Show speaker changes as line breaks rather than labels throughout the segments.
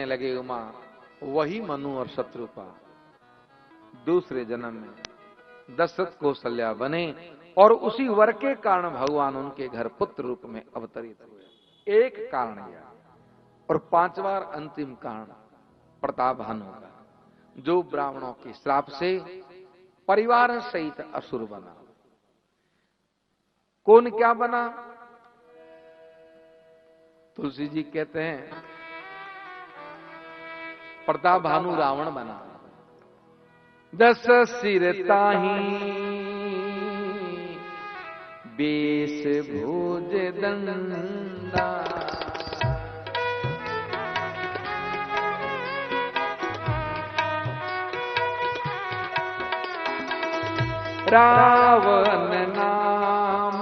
लगे उमा, वही मनु और शत्रुपा दूसरे जन्म में दशरथ कौशल्या बने और उसी वर के कारण भगवान उनके घर पुत्र रूप में अवतरित हुए। एक कारण यह। और पांचवा अंतिम कारण प्रताप भानु का, जो ब्राह्मणों के श्राप से परिवार सहित असुर बना। कौन क्या बना? तुलसी जी कहते हैं प्रताप भानु रावण बना। 10 सिर ताही बेश भोज दंडा, रावण नाम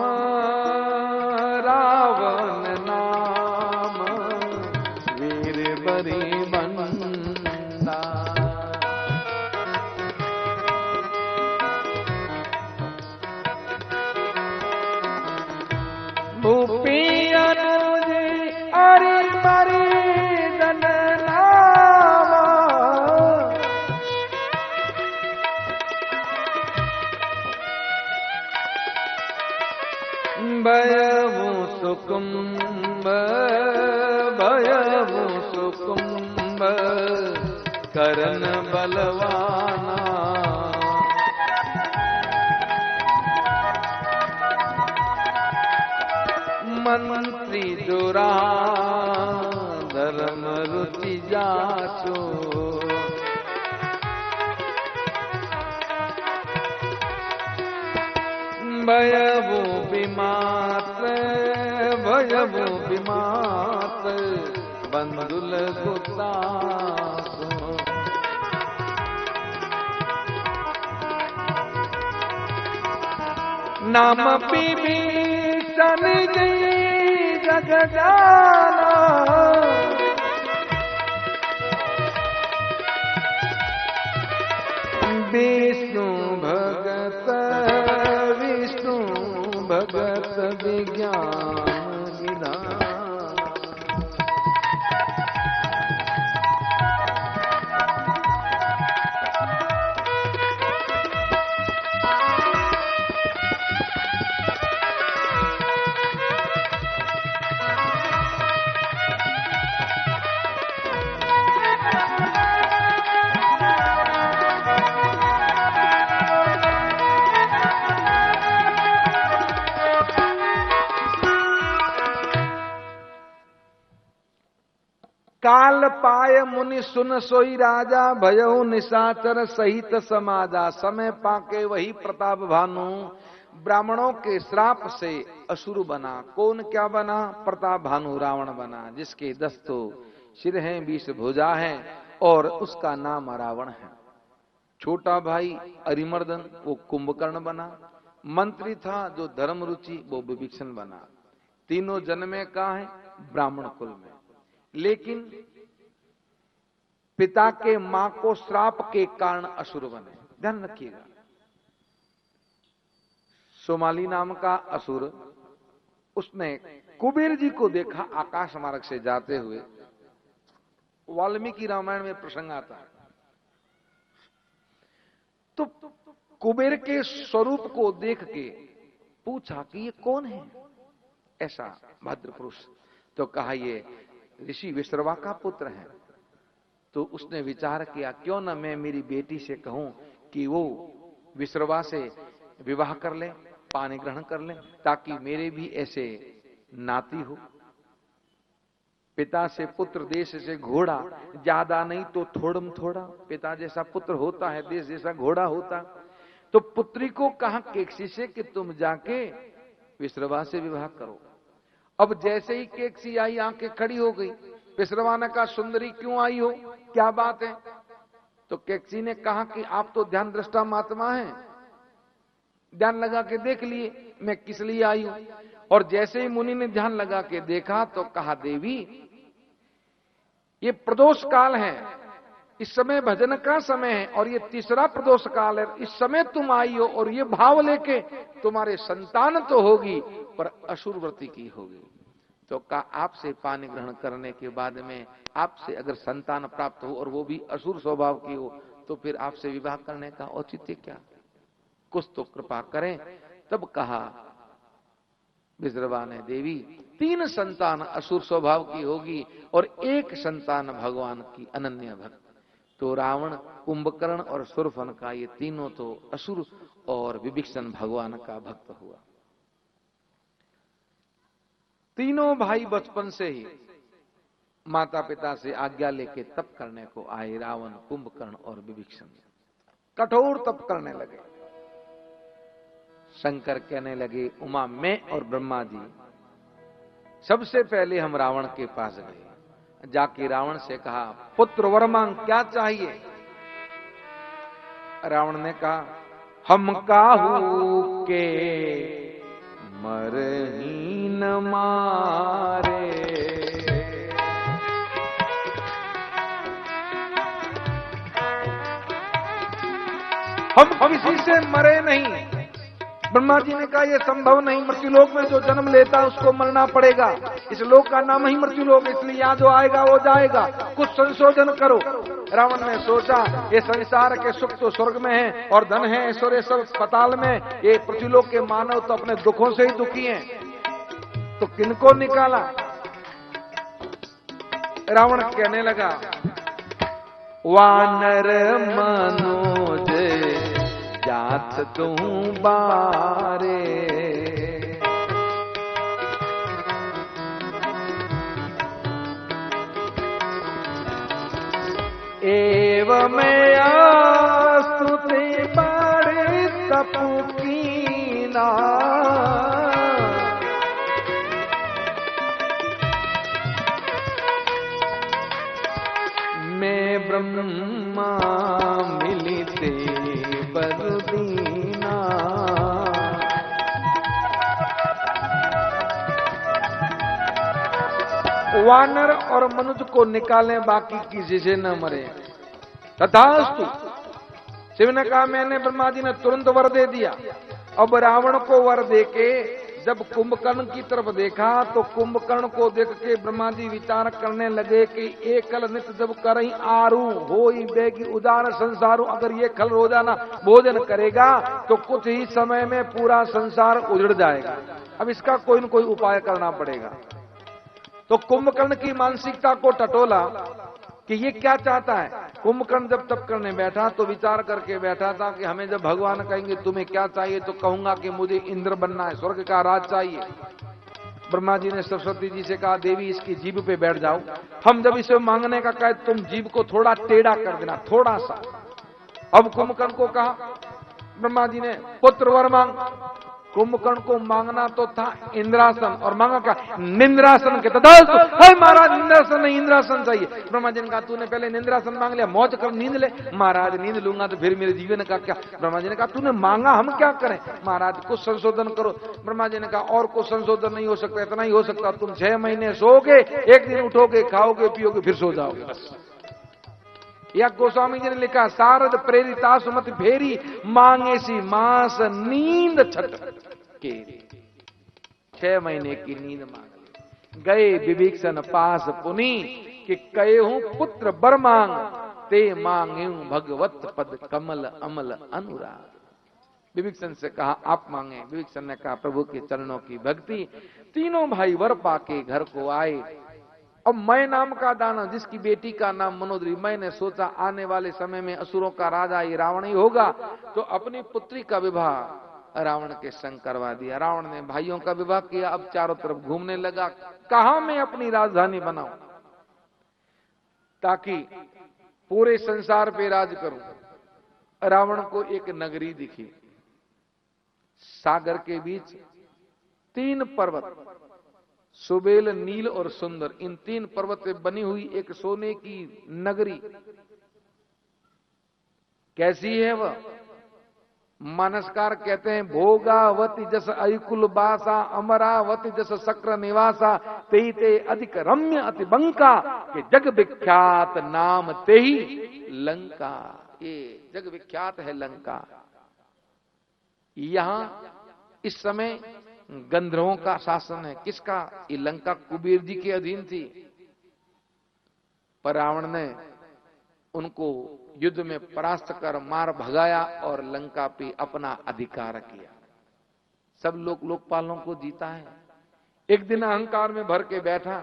वीर बरी बंदा। भूपी अनुज अरि बरी दन नामा, भयमु सुकुम्भ करन बलवाना। मंत्री जोरा धर्म रुचि जाचो, भयभू विमात बंदुल गुतासो। नाम विभीषण जग जाना, विष्णु भगत विज्ञान निधान। काल पाय मुनि सुन सोई राजा, भयउ निशाचर सहित समाजा। समय पाके वही प्रताप भानु ब्राह्मणों के श्राप से असुर बना। कौन क्या बना? प्रताप भानु रावण बना, जिसके 10 तो सिर हैं, 20 भुजा हैं और उसका नाम रावण है। छोटा भाई अरिमर्दन वो कुंभकर्ण बना। मंत्री था जो धर्म रुचि वो विभीषण बना। तीनों जन्मे कहाँ है? ब्राह्मण कुल में। लेकिन पिता के मां को श्राप के कारण असुर बने। ध्यान रखिएगा, सोमाली नाम का असुर, उसने कुबेर जी को देखा आकाश मार्ग से जाते हुए। वाल्मीकि रामायण में प्रसंग आता है। तो कुबेर के स्वरूप को देख के पूछा कि ये कौन है ऐसा भद्र पुरुष? तो कहा ये ऋषि विश्रवा का पुत्र है। तो उसने विचार किया, क्यों न मैं मेरी बेटी से कहूं कि वो विश्रवा से विवाह कर ले, पानी ग्रहण कर ले, ताकि मेरे भी ऐसे नाती हो। पिता से पुत्र, देश से घोड़ा, ज्यादा नहीं तो थोड़म थोड़ा। पिता जैसा पुत्र होता है, देश जैसा घोड़ा होता। तो पुत्री को कहा केकसी से कि तुम जाके विश्रवा से विवाह करो। अब जैसे ही केकसी आई, आंखें खड़ी हो गई। विश्रवा ने कहा, सुंदरी क्यों आई हो, क्या बात है? तो केकसी ने कहा कि आप तो ध्यान दृष्टा महात्मा हैं, ध्यान लगा के देख लिए मैं किस लिए आई हूं। और जैसे ही मुनि ने ध्यान लगा के देखा तो कहा, देवी ये प्रदोष काल है, इस समय भजन का समय है और ये तीसरा प्रदोष काल है। इस समय तुम आई हो और ये भाव लेके तुम्हारे संतान तो होगी पर असुर व्रति की होगी। तो कहा आपसे पानी ग्रहण करने के बाद में आपसे अगर संतान प्राप्त हो और वो भी असुर स्वभाव की हो तो फिर आपसे विवाह करने का औचित्य क्या, कुछ तो कृपा करें। तब कहा विश्रवा ने, देवी 3 संतान असुर स्वभाव की होगी और 1 संतान भगवान की अनन्य भक्त। तो रावण, कुंभकर्ण और शूर्पणखा ये तीनों तो असुर और विभीषण भगवान का भक्त हुआ। तीनों भाई बचपन से ही माता पिता से आज्ञा लेके तप करने को आए। रावण, कुंभकर्ण और विभीषण कठोर तप करने लगे। शंकर कहने लगे, उमा मैं और ब्रह्मा जी सबसे पहले हम रावण के पास गए। जाके रावण से कहा, पुत्र वर मांग, क्या चाहिए? रावण ने कहा, हम काहू के मरही न मारे, हम किसी से मरे नहीं। ब्रह्मा जी ने कहा, यह संभव नहीं, मृत्युलोक में जो जन्म लेता है उसको मरना पड़ेगा। इस लोक का नाम ही मृत्युलोक, इसलिए यहाँ जो आएगा वो जाएगा, कुछ संशोधन करो। रावण ने सोचा, ये संसार के सुख तो स्वर्ग में है और धन है ऐश्वर्य सब पताल में, ये पृथ्वीलोक के मानव तो अपने दुखों से ही दुखी हैं, तो किनको निकाला? रावण कहने लगा, वानर मनोज जात तू बारे, एवं मैं स्तुति बड़े तपु कीना, मैं ब्रह्मा मिलते बलदीना। वानर और मनुष्य को निकालें, बाकी किसी से न मरे। तथास्तु। शिव ने कहा, मैंने, ब्रह्मा जी ने तुरंत वर दे दिया। अब रावण को वर देके जब कुंभकर्ण की तरफ देखा तो कुंभकर्ण को देख के ब्रह्मा जी विचार करने लगे कि एक कल नित्य जब करई आरू हो बेगी उदार संसारू, अगर ये कल रोजाना भोजन करेगा तो कुछ ही समय में पूरा संसार उजड़ जाएगा। अब इसका कोई न कोई उपाय करना पड़ेगा। तो कुंभकर्ण की मानसिकता को टटोला कि ये क्या चाहता है। कुंभकर्ण जब तप करने बैठा तो विचार करके बैठा था कि हमें जब भगवान कहेंगे तुम्हें क्या चाहिए तो कहूंगा कि मुझे इंद्र बनना है, स्वर्ग का राज चाहिए। ब्रह्मा जी ने सरस्वती जी से कहा, देवी इसकी जीभ पे बैठ जाओ, हम जब इसे मांगने का कहे तुम जीभ को थोड़ा टेढ़ा कर देना, थोड़ा सा। अब कुंभकर्ण को कहा ब्रह्मा जी ने, पुत्र वर मांग। कुंभकर्ण को मांगना तो था इंद्रासन और मांगा क्या? निंद्रासन के। तथा महाराज निंद्रासन नहीं, इंद्रासन चाहिए। ब्रह्मा जी ने कहा, तूने पहले निंद्रासन मांग लिया, मौज कर नींद ले। महाराज नींद लूंगा तो फिर मेरे जीवन का क्या? ब्रह्मा जी ने कहा, तूने मांगा, हम क्या करें? महाराज कुछ संशोधन करो। ब्रह्मा जी ने कहा, और कुछ संशोधन नहीं हो सकता, इतना ही हो सकता, तुम 6 महीने सोओगे, एक दिन उठोगे, खाओगे पियोगे, फिर सो जाओगे बस। या गोस्वामी जी ने लिखा, शारद प्रेरिता सुमति फेरी, मांगे सी मास नींद छट के। 6 महीने की नींद मांग गए विभीषण पास पुनी, कि कहे हूं पुत्र बर मांग, ते मांगे भगवत पद कमल अमल अनुराग। विभीषण से कहा, आप मांगे। विभीषण ने कहा, प्रभु के चरणों की भक्ति। तीनों भाई वर पाके घर को आए। अब मैं नाम का दानव, जिसकी बेटी का नाम मनोदरी, मैंने सोचा आने वाले समय में असुरों का राजा ये रावण ही होगा, तो अपनी पुत्री का विवाह रावण के संग करवा दिया। रावण ने भाइयों का विवाह किया। अब चारों तरफ घूमने लगा, कहां मैं अपनी राजधानी बनाऊं ताकि पूरे संसार पे राज करूं। रावण को एक नगरी दिखी, सागर के बीच 3 पर्वत, सुबेल, नील और सुंदर, इन 3 पर्वत से बनी हुई एक सोने की नगरी। कैसी है वह? मानसकार कहते हैं, भोगावती जस अकुल बासा, अमरावती जस शक्र निवासा, तेई ते अधिक रम्य अति बंका, के जग विख्यात नाम तेही लंका। ये जग विख्यात है लंका। यहां इस समय गंधर्वों का शासन है। किसका? ये लंका कुबेर जी के अधीन थी, पर रावण ने उनको युद्ध में परास्त कर मार भगाया और लंका पे अपना अधिकार किया। सब लोकपालों को जीता है। एक दिन अहंकार में भर के बैठा,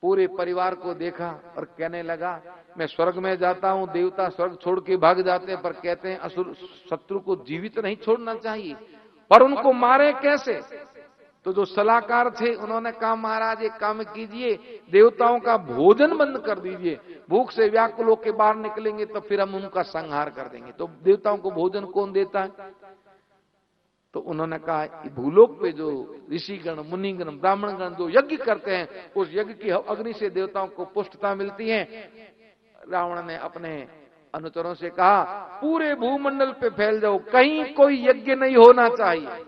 पूरे परिवार को देखा और कहने लगा मैं स्वर्ग में जाता हूं, देवता स्वर्ग छोड़ के भाग जाते हैं, पर कहते हैं असुर शत्रु को जीवित नहीं छोड़ना चाहिए, पर उनको मारे कैसे? तो जो सलाहकार थे उन्होंने कहा महाराज एक काम कीजिए, देवताओं का भोजन बंद कर दीजिए, भूख से व्याकुल होकर बाहर निकलेंगे तो फिर हम उनका संहार कर देंगे। तो देवताओं को भोजन कौन देता है? तो उन्होंने कहा भूलोक पे जो ऋषिगण, मुनिगण, ब्राह्मणगण जो यज्ञ करते हैं, उस यज्ञ की अग्नि से देवताओं को पुष्टता मिलती है। रावण ने अपने अनुचरों से कहा पूरे भूमंडल पे फैल जाओ, कहीं कोई यज्ञ नहीं होना चाहिए।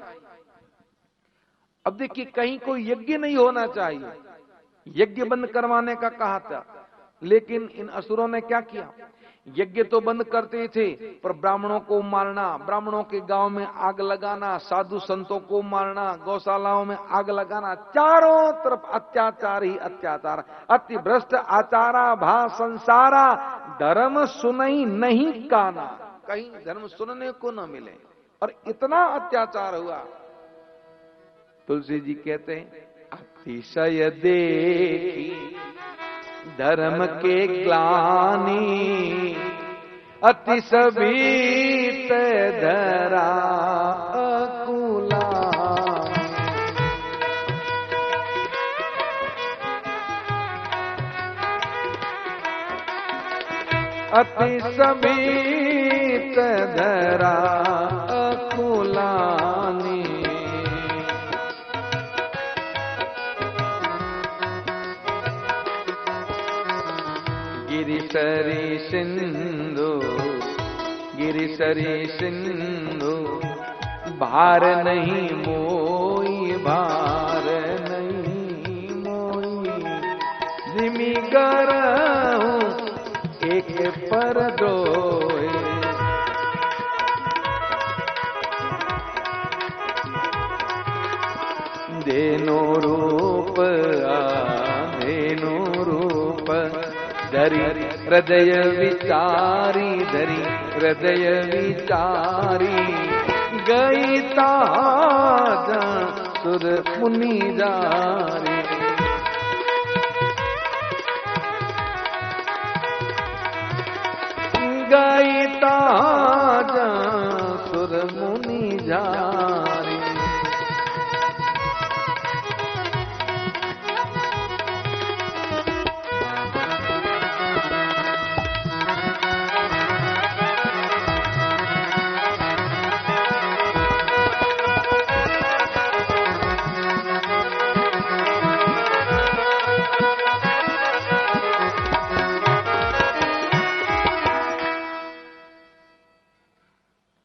अब देखिए, कहीं कोई यज्ञ नहीं होना चाहिए, यज्ञ बंद करवाने का कहा था, लेकिन इन असुरों ने क्या किया? यज्ञ तो बंद करते थे, पर ब्राह्मणों को मारना, ब्राह्मणों के गांव में आग लगाना, साधु संतों को मारना, गौशालाओं में आग लगाना, चारों तरफ अत्याचार ही अत्याचार, अति भ्रष्ट आचारा भा संसारा, धर्म सुनई नहीं काना, कहीं धर्म सुनने को न मिले, और इतना अत्याचार हुआ। तुलसी जी कहते हैं अतिशय देखी धर्म के ग्लानि, अति सबीत धरा अकुला। अति सबीत धरा अकुलानी, गिरिसरी सिंधु, गिरिसरी सिंधु, भार नहीं मोई, भार नहीं मोई, जिमी गरहूं एक पर दोए, देनो रूप धेनु रूप, धरी हृदय विचारी, धरी हृदय विचारी, गई ताज सुर मुनि जारी, गई ताज सुर मुनि जारी।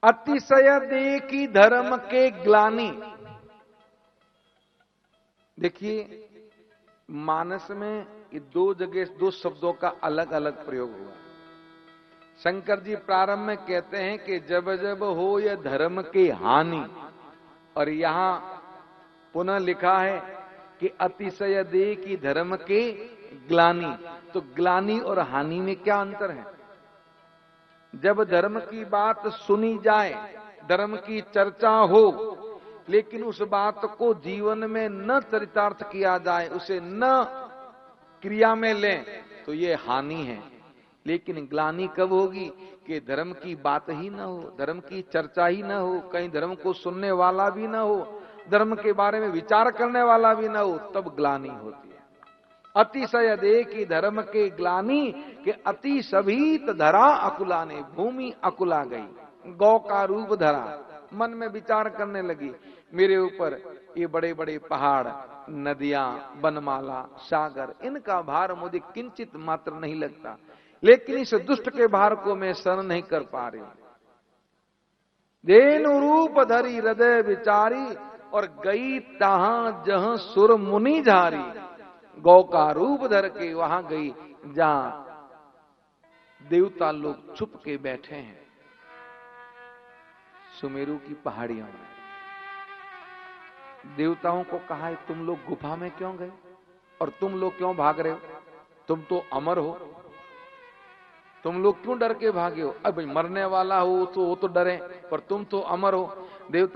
अतिशय देखी धर्म के ग्लानि। देखिए मानस में ये दो जगह दो शब्दों का अलग अलग प्रयोग हुआ। शंकर जी प्रारंभ में कहते हैं कि जब जब हो यह धर्म की हानि, और यहां पुनः लिखा है कि अतिशय देखी धर्म के ग्लानि। तो ग्लानि और हानि में क्या अंतर है? जब धर्म की बात सुनी जाए, धर्म की चर्चा हो, लेकिन उस बात को जीवन में न चरितार्थ किया जाए, उसे न क्रिया में लें, तो ये हानि है। लेकिन ग्लानि कब होगी? कि धर्म की बात ही न हो, धर्म की चर्चा ही न हो, कहीं धर्म को सुनने वाला भी न हो, धर्म के बारे में विचार करने वाला भी न हो, तब ग्लानि होती है। अतिशय देखी धर्म के ग्लानि, के अति सभीत धरा अकुलाने, भूमि अकुला गई, गौ का रूप धरा, मन में विचार करने लगी मेरे ऊपर ये बड़े बड़े पहाड़, नदियां, वनमाला, सागर, इनका भार मुझे किंचित मात्र नहीं लगता, लेकिन इस दुष्ट के भार को मैं सहन नहीं कर पा रही। धेनु रूप धरी हृदय विचारी, और गई तहां जहां सुर मुनि झारी, गौ का रूप धर के वहां गई जहां देवता लोग छुप के बैठे हैं, सुमेरु की पहाड़ियों में। देवताओं को कहा है तुम लोग गुफा में क्यों गए और तुम लोग क्यों भाग रहे हो? तुम तो अमर हो, तुम लोग क्यों डर के भागे हो? अब मरने वाला हो तो वो तो डरे, पर तुम तो अमर हो। देवता